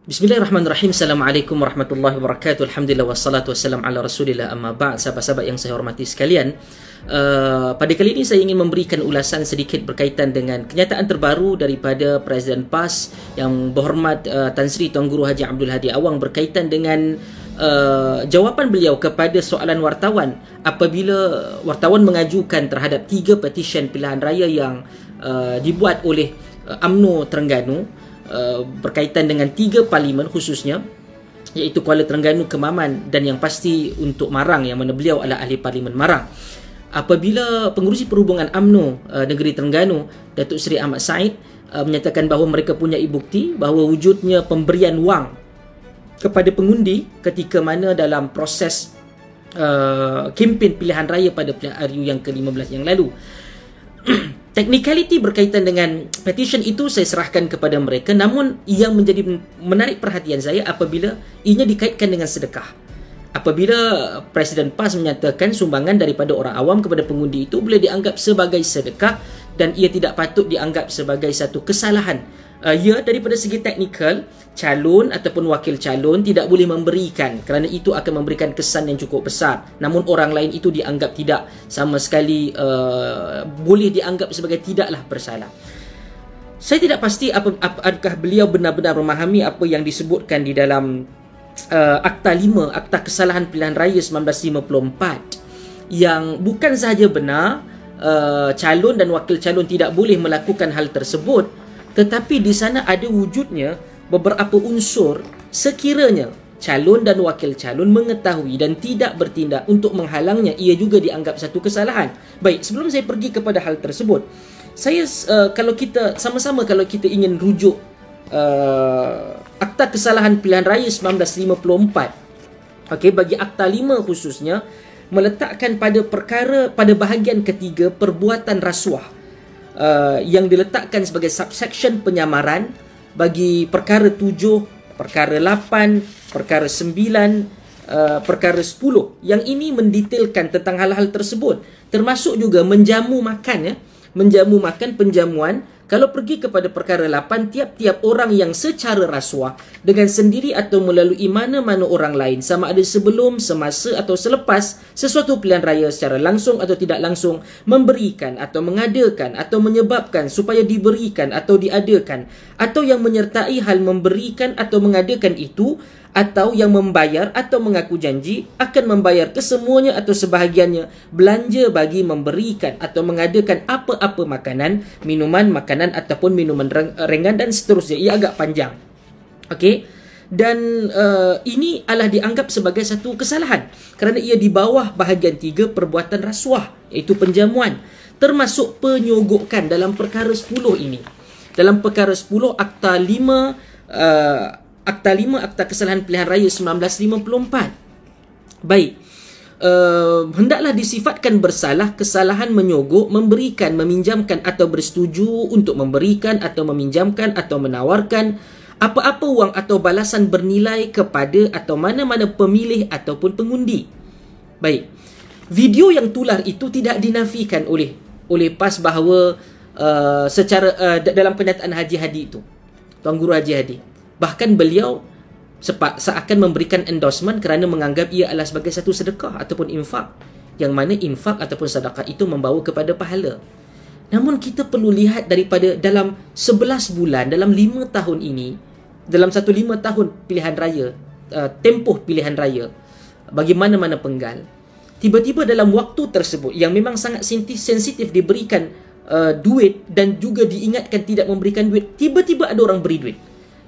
Bismillahirrahmanirrahim. Assalamualaikum warahmatullahi wabarakatuh. Alhamdulillah wassalatu wassalam ala rasulillah, amma ba'd. Sahabat-sahabat yang saya hormati sekalian, pada kali ini saya ingin memberikan ulasan sedikit berkaitan dengan kenyataan terbaru daripada Presiden PAS Yang Berhormat Tan Sri Tuan Guru Haji Abdul Hadi Awang berkaitan dengan jawapan beliau kepada soalan wartawan apabila wartawan mengajukan terhadap 3 petisyen pilihan raya yang dibuat oleh UMNO Terengganu berkaitan dengan 3 parlimen khususnya, iaitu Kuala Terengganu, Kemaman dan yang pasti untuk Marang, yang mana beliau adalah ahli parlimen Marang. Apabila pengurusi perhubungan UMNO Negeri Terengganu, Datuk Seri Ahmad Said, menyatakan bahawa mereka punya bukti bahawa wujudnya pemberian wang kepada pengundi ketika mana dalam proses kempen pilihan raya pada pilihan RU yang ke-15 yang lalu. Technicality berkaitan dengan petition itu saya serahkan kepada mereka, namun yang menjadi menarik perhatian saya apabila ianya dikaitkan dengan sedekah. Apabila Presiden PAS menyatakan sumbangan daripada orang awam kepada pengundi itu boleh dianggap sebagai sedekah dan ia tidak patut dianggap sebagai satu kesalahan. Ya, daripada segi teknikal, calon ataupun wakil calon tidak boleh memberikan kerana itu akan memberikan kesan yang cukup besar. Namun orang lain itu dianggap tidak sama sekali boleh dianggap sebagai tidaklah bersalah. Saya tidak pasti adakah beliau benar-benar memahami apa yang disebutkan di dalam Akta 5, Akta Kesalahan Pilihan Raya 1954, yang bukan sahaja benar calon dan wakil calon tidak boleh melakukan hal tersebut, tetapi di sana ada wujudnya beberapa unsur sekiranya calon dan wakil calon mengetahui dan tidak bertindak untuk menghalangnya, ia juga dianggap satu kesalahan. Baik, sebelum saya pergi kepada hal tersebut, saya kalau kita sama-sama kalau kita ingin rujuk Akta Kesalahan Pilihan Raya 1954, okey, bagi Akta 5 khususnya meletakkan pada bahagian ketiga perbuatan rasuah yang diletakkan sebagai subsection penyamaran bagi perkara 7, perkara 8, perkara 9, perkara 10. Yang ini mendetailkan tentang hal-hal tersebut, termasuk juga menjamu makan, menjamu makan, penjamuan. Kalau pergi kepada perkara 8, tiap-tiap orang yang secara rasuah dengan sendiri atau melalui mana-mana orang lain, sama ada sebelum, semasa atau selepas sesuatu pilihan raya secara langsung atau tidak langsung, memberikan atau mengadakan atau menyebabkan supaya diberikan atau diadakan, atau yang menyertai hal memberikan atau mengadakan itu, atau yang membayar atau mengaku janji akan membayar kesemuanya atau sebahagiannya belanja bagi memberikan atau mengadakan apa-apa makanan, minuman, makanan ataupun minuman ringan dan seterusnya. Ia agak panjang. Okey. Dan ini adalah dianggap sebagai satu kesalahan kerana ia di bawah bahagian 3 perbuatan rasuah, iaitu penjamuan, termasuk penyogokan dalam perkara 10 ini. Dalam perkara 10 Akta 5 Akta Kesalahan Pilihan Raya 1954. Baik, hendaklah disifatkan bersalah kesalahan menyogok, memberikan, meminjamkan atau bersetuju untuk memberikan atau meminjamkan atau menawarkan apa-apa wang atau balasan bernilai kepada atau mana-mana pemilih ataupun pengundi. Baik, video yang tular itu tidak dinafikan oleh PAS bahawa secara dalam kenyataan Haji Hadi itu, Tuan Guru Haji Hadi, bahkan beliau seakan memberikan endorsement kerana menganggap ia adalah sebagai satu sedekah ataupun infak, yang mana infak ataupun sedekah itu membawa kepada pahala. Namun kita perlu lihat daripada dalam 11 bulan, dalam 5 tahun ini, dalam 5 tahun pilihan raya, tempoh pilihan raya bagi mana-mana penggal, tiba-tiba dalam waktu tersebut yang memang sangat sensitif diberikan duit dan juga diingatkan tidak memberikan duit, tiba-tiba ada orang beri duit.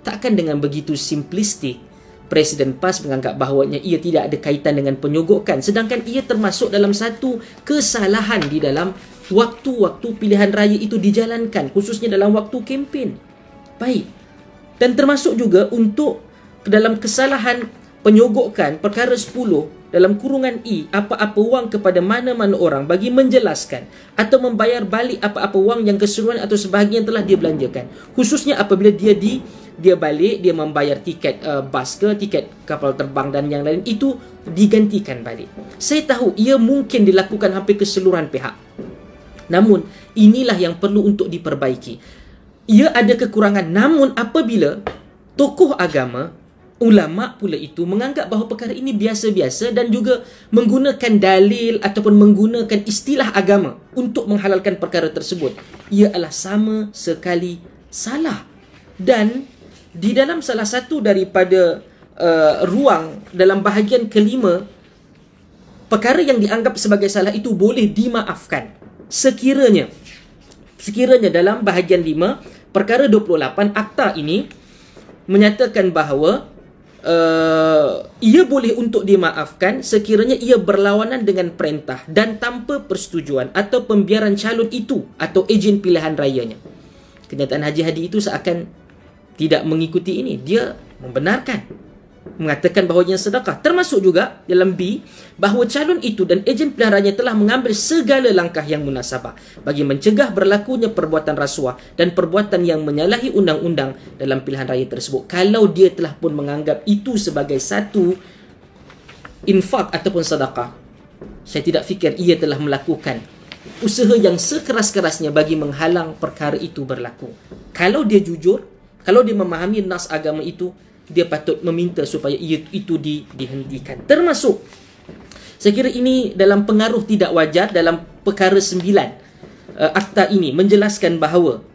Takkan dengan begitu simplistik Presiden PAS menganggap bahawanya ia tidak ada kaitan dengan penyogokan, sedangkan ia termasuk dalam satu kesalahan di dalam waktu-waktu pilihan raya itu dijalankan, khususnya dalam waktu kempen. Baik, dan termasuk juga untuk dalam kesalahan penyogokan perkara 10 dalam kurungan I, apa-apa wang kepada mana-mana orang bagi menjelaskan atau membayar balik apa-apa wang yang keseluruhan atau sebahagian telah dia belanjakan, khususnya apabila dia balik, dia membayar tiket bas ke, tiket kapal terbang dan yang lain, itu digantikan balik. Saya tahu ia mungkin dilakukan hampir keseluruhan pihak, namun inilah yang perlu untuk diperbaiki. Ia ada kekurangan, namun apabila tokoh agama, ulama pula itu menganggap bahawa perkara ini biasa-biasa dan juga menggunakan dalil ataupun menggunakan istilah agama untuk menghalalkan perkara tersebut. Ia adalah sama sekali salah. Dan di dalam salah satu daripada ruang dalam bahagian kelima, perkara yang dianggap sebagai salah itu boleh dimaafkan sekiranya dalam bahagian 5 perkara 28 akta ini menyatakan bahawa ia boleh untuk dimaafkan sekiranya ia berlawanan dengan perintah dan tanpa persetujuan atau pembiaran calon itu atau ejen pilihan rayanya. Kenyataan Haji Hadi itu seakan tidak mengikuti ini. Dia membenarkan, mengatakan bahawa yang sedekah, termasuk juga dalam B, bahawa calon itu dan ejen pilihan raya telah mengambil segala langkah yang munasabah bagi mencegah berlakunya perbuatan rasuah dan perbuatan yang menyalahi undang-undang dalam pilihan raya tersebut. Kalau dia telah pun menganggap itu sebagai satu infak ataupun sedekah, saya tidak fikir ia telah melakukan usaha yang sekeras-kerasnya bagi menghalang perkara itu berlaku. Kalau dia jujur, kalau dia memahami nas agama itu, dia patut meminta supaya itu dihentikan. Termasuk, saya kira ini dalam pengaruh tidak wajar dalam perkara 9 akta ini menjelaskan bahawa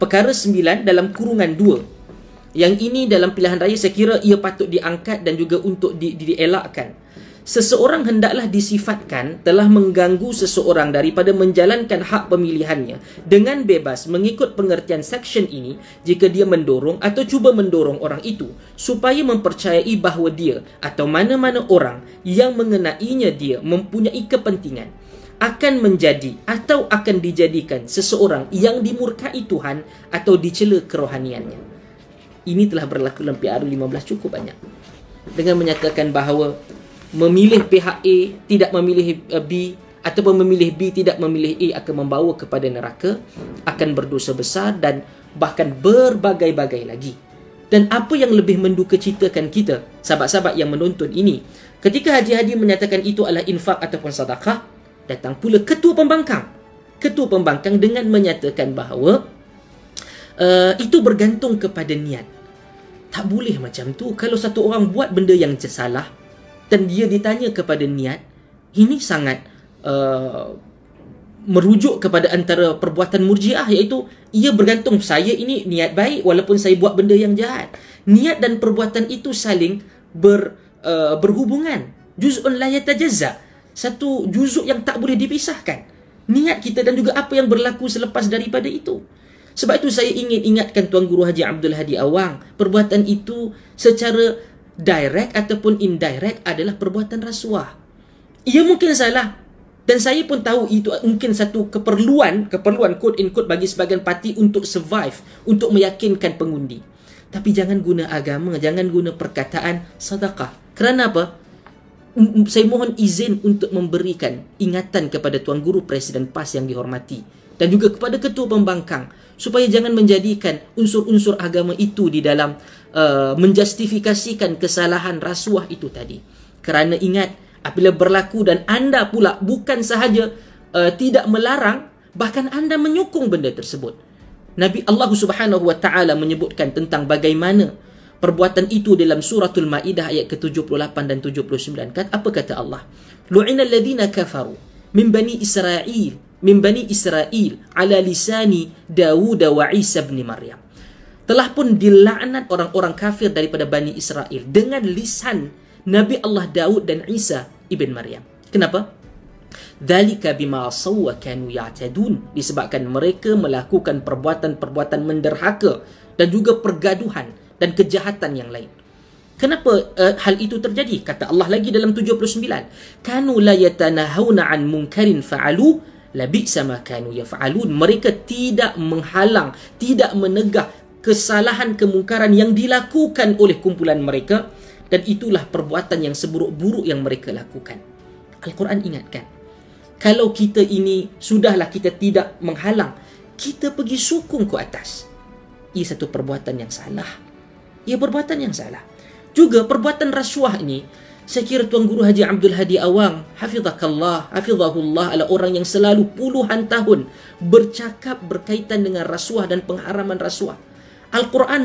perkara 9 dalam kurungan 2, yang ini dalam pilihan raya saya kira ia patut diangkat dan juga untuk dielakkan. Seseorang hendaklah disifatkan telah mengganggu seseorang daripada menjalankan hak pemilihannya dengan bebas mengikut pengertian seksyen ini jika dia mendorong atau cuba mendorong orang itu supaya mempercayai bahawa dia atau mana-mana orang yang mengenainya dia mempunyai kepentingan akan menjadi atau akan dijadikan seseorang yang dimurkai Tuhan atau dicela kerohaniannya. Ini telah berlaku dalam PRU 15 cukup banyak, dengan menyatakan bahawa memilih pihak A tidak memilih B ataupun memilih B tidak memilih A akan membawa kepada neraka, akan berdosa besar dan bahkan berbagai-bagai lagi. Dan apa yang lebih mendukacitakan kita, sahabat-sahabat yang menonton ini, ketika Haji Hadi menyatakan itu adalah infak ataupun sedekah, datang pula ketua pembangkang dengan menyatakan bahawa itu bergantung kepada niat. Tak boleh macam tu. Kalau satu orang buat benda yang salah dan dia ditanya kepada niat, ini sangat merujuk kepada antara perbuatan murjiah, iaitu ia bergantung saya ini niat baik walaupun saya buat benda yang jahat. Niat dan perbuatan itu saling berhubungan. Juz'un la yatajazza, satu juzuk yang tak boleh dipisahkan. Niat kita dan juga apa yang berlaku selepas daripada itu. Sebab itu saya ingin ingatkan Tuan Guru Haji Abdul Hadi Awang, perbuatan itu secara direct ataupun indirect adalah perbuatan rasuah. Ia mungkin salah dan saya pun tahu itu mungkin satu keperluan quote in quote bagi sebahagian parti untuk survive, untuk meyakinkan pengundi. Tapi jangan guna agama, jangan guna perkataan sedekah. Kerana apa? Saya mohon izin untuk memberikan ingatan kepada Tuan Guru Presiden PAS yang dihormati dan juga kepada ketua pembangkang supaya jangan menjadikan unsur-unsur agama itu di dalam menjustifikasikan kesalahan rasuah itu tadi. Kerana ingat, apabila berlaku dan anda pula bukan sahaja tidak melarang, bahkan anda menyokong benda tersebut. Nabi Allah Subhanahu wa taala menyebutkan tentang bagaimana perbuatan itu dalam suratul Maidah ayat ke-78 dan 79. Apa kata Allah? Lu'inal ladzina kafaru min bani Israel ala lisani Dawud wa Isa bin Maryam. Telah pun dilaknat orang-orang kafir daripada Bani Israel dengan lisan Nabi Allah Daud dan Isa ibn Maryam. Kenapa? Dzalika bima asaw wa kanu ya'tadun, disebabkan mereka melakukan perbuatan-perbuatan menderhaka dan juga pergaduhan dan kejahatan yang lain. Kenapa hal itu terjadi? Kata Allah lagi dalam 79, kanu la yatanahawna an munkarin fa'alu labi'sa ma kanu yaf'alun. Mereka tidak menghalang, tidak menegah kesalahan kemungkaran yang dilakukan oleh kumpulan mereka, dan itulah perbuatan yang seburuk-buruk yang mereka lakukan. Al-Quran ingatkan, kalau kita ini sudahlah kita tidak menghalang, kita pergi sokong ke atas, ia satu perbuatan yang salah. Ia perbuatan yang salah. Juga perbuatan rasuah ini, saya kira Tuan Guru Haji Abdul Hadi Awang hafizahullah adalah orang yang selalu puluhan tahun bercakap berkaitan dengan rasuah dan pengharaman rasuah. Al-Quran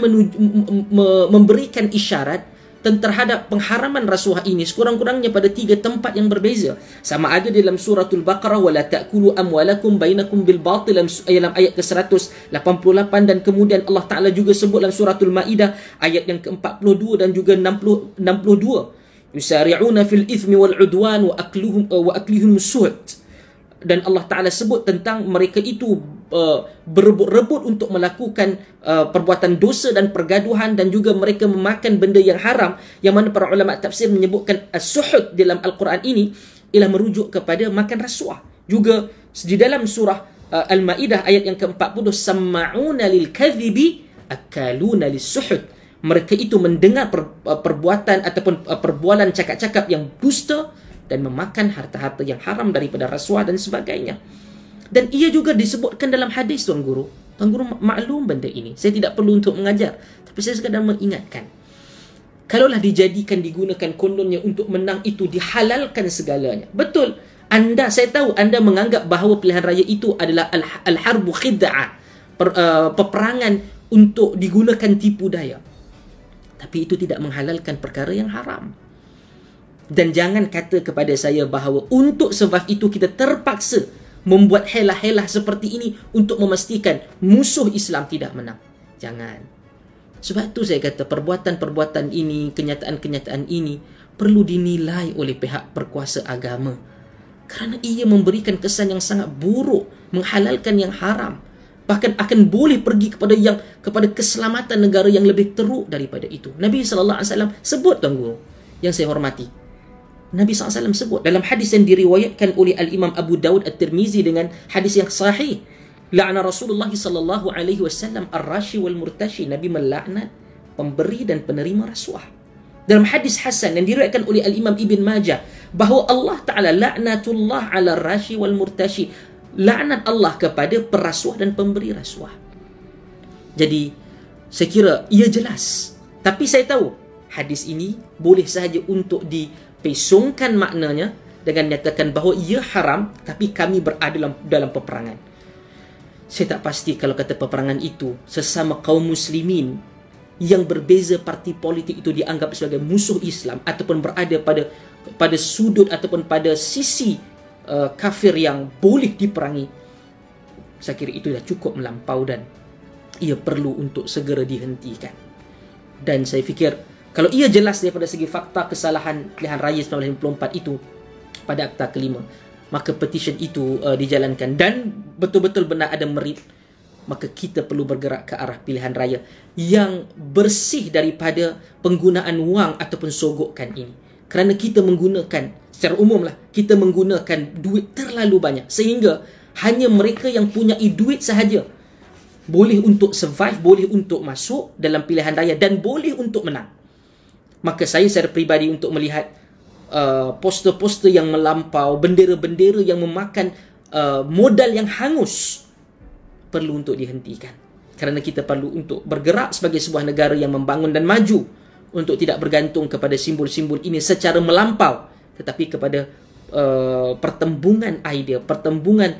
memberikan isyarat terhadap pengharaman rasuah ini sekurang-kurangnya pada 3 tempat yang berbeza. Sama ada dalam suratul Baqarah, wala ta'kulu amwalakum bainakum bil batil, dalam ayat ke-188, dan kemudian Allah Taala juga sebut dalam suratul Maidah ayat yang ke-42 dan juga 62, yusari'una fil ithmi wal udwan wa aklihum suhud. Dan Allah Ta'ala sebut tentang mereka itu berebut-rebut untuk melakukan perbuatan dosa dan pergaduhan, dan juga mereka memakan benda yang haram, yang mana para ulama tafsir menyebutkan as-suhud dalam Al-Quran ini ialah merujuk kepada makan rasuah. Juga di dalam surah Al-Maidah ayat yang ke-40, samma'una lil kadhibi akaluna lis-suhud. Mereka itu mendengar perbuatan ataupun perbualan cakap-cakap yang dusta dan memakan harta-harta yang haram daripada rasuah dan sebagainya. Dan ia juga disebutkan dalam hadis, Tuan Guru. Tuan Guru maklum benda ini. Saya tidak perlu untuk mengajar, tapi saya sekadar mengingatkan. Kalaulah dijadikan, digunakan kononnya untuk menang, itu dihalalkan segalanya. Betul. Saya tahu anda menganggap bahawa pilihan raya itu adalah al-harbu khid'ah, peperangan untuk digunakan tipu daya. Tapi itu tidak menghalalkan perkara yang haram. Dan jangan kata kepada saya bahawa untuk sebab itu kita terpaksa membuat helah-helah seperti ini untuk memastikan musuh Islam tidak menang. Jangan. Sebab itu saya kata perbuatan-perbuatan ini, kenyataan-kenyataan ini perlu dinilai oleh pihak berkuasa agama. Kerana ia memberikan kesan yang sangat buruk, menghalalkan yang haram. Bahkan akan boleh pergi kepada keselamatan negara yang lebih teruk daripada itu. Nabi SAW sebut, Tuan Guru, yang saya hormati. Nabi SAW sebut dalam hadis yang diriwayatkan oleh Al-Imam Abu Dawud At-Tirmizi dengan hadis yang sahih. La'ana Rasulullah SAW ar-rashi wal murtashi. Nabi melaknat pemberi dan penerima rasuah. Dalam hadis hasan yang diriwayatkan oleh Al-Imam Ibn Majah, bahawa Allah Ta'ala la'natullah ala ar-rashi wal murtashi. Laknat Allah kepada perasuah dan pemberi rasuah. Jadi saya kira ia jelas. Tapi saya tahu hadis ini boleh sahaja untuk dipesongkan maknanya dengan nyatakan bahawa ia haram, tapi kami berada dalam peperangan. Saya tak pasti kalau kata peperangan itu sesama kaum muslimin yang berbeza parti politik itu dianggap sebagai musuh Islam ataupun berada pada sudut ataupun pada sisi kafir yang boleh diperangi. Saya kira itu dah cukup melampau dan ia perlu untuk segera dihentikan. Dan saya fikir kalau ia jelas daripada segi fakta kesalahan pilihan raya 1954 itu pada Akta Kelima, maka petition itu dijalankan dan betul-betul benar ada merit, maka kita perlu bergerak ke arah pilihan raya yang bersih daripada penggunaan wang ataupun sogokan ini. Kerana kita menggunakan, secara umumlah, kita menggunakan duit terlalu banyak sehingga hanya mereka yang punya duit sahaja boleh untuk survive, boleh untuk masuk dalam pilihan raya dan boleh untuk menang. Maka saya secara peribadi untuk melihat poster-poster yang melampau, bendera-bendera yang memakan modal yang hangus perlu untuk dihentikan. Kerana kita perlu untuk bergerak sebagai sebuah negara yang membangun dan maju, untuk tidak bergantung kepada simbol-simbol ini secara melampau, tetapi kepada pertembungan idea, pertembungan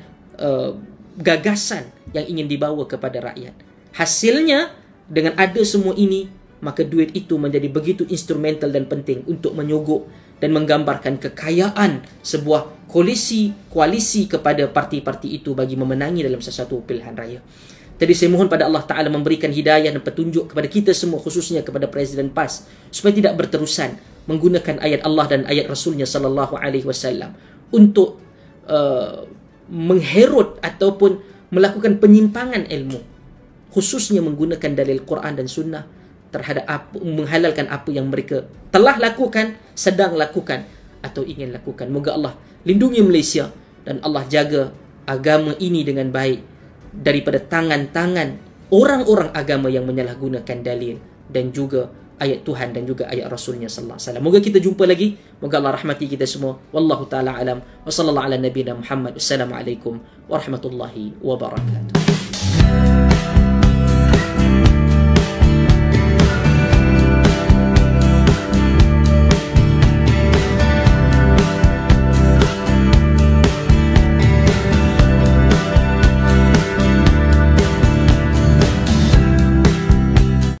gagasan yang ingin dibawa kepada rakyat. Hasilnya, dengan ada semua ini, maka duit itu menjadi begitu instrumental dan penting untuk menyogok dan menggambarkan kekayaan sebuah koalisi kepada parti-parti itu bagi memenangi dalam sesuatu pilihan raya. Jadi saya mohon pada Allah Ta'ala memberikan hidayah dan petunjuk kepada kita semua, khususnya kepada Presiden PAS, supaya tidak berterusan menggunakan ayat Allah dan ayat Rasulnya Sallallahu Alaihi Wasallam untuk mengherut ataupun melakukan penyimpangan ilmu, khususnya menggunakan dalil Quran dan Sunnah terhadap menghalalkan apa yang mereka telah lakukan, sedang lakukan atau ingin lakukan. Moga Allah lindungi Malaysia dan Allah jaga agama ini dengan baik daripada tangan-tangan orang-orang agama yang menyalahgunakan dalil dan juga ayat Tuhan dan juga ayat Rasulnya sallallahu alaihi wasallam. Moga kita jumpa lagi. Moga Allah rahmati kita semua. Wallahu taala alam. Wa sallallahu ala nabiyyina Muhammad. Wassalamualaikum warahmatullahi wabarakatuh.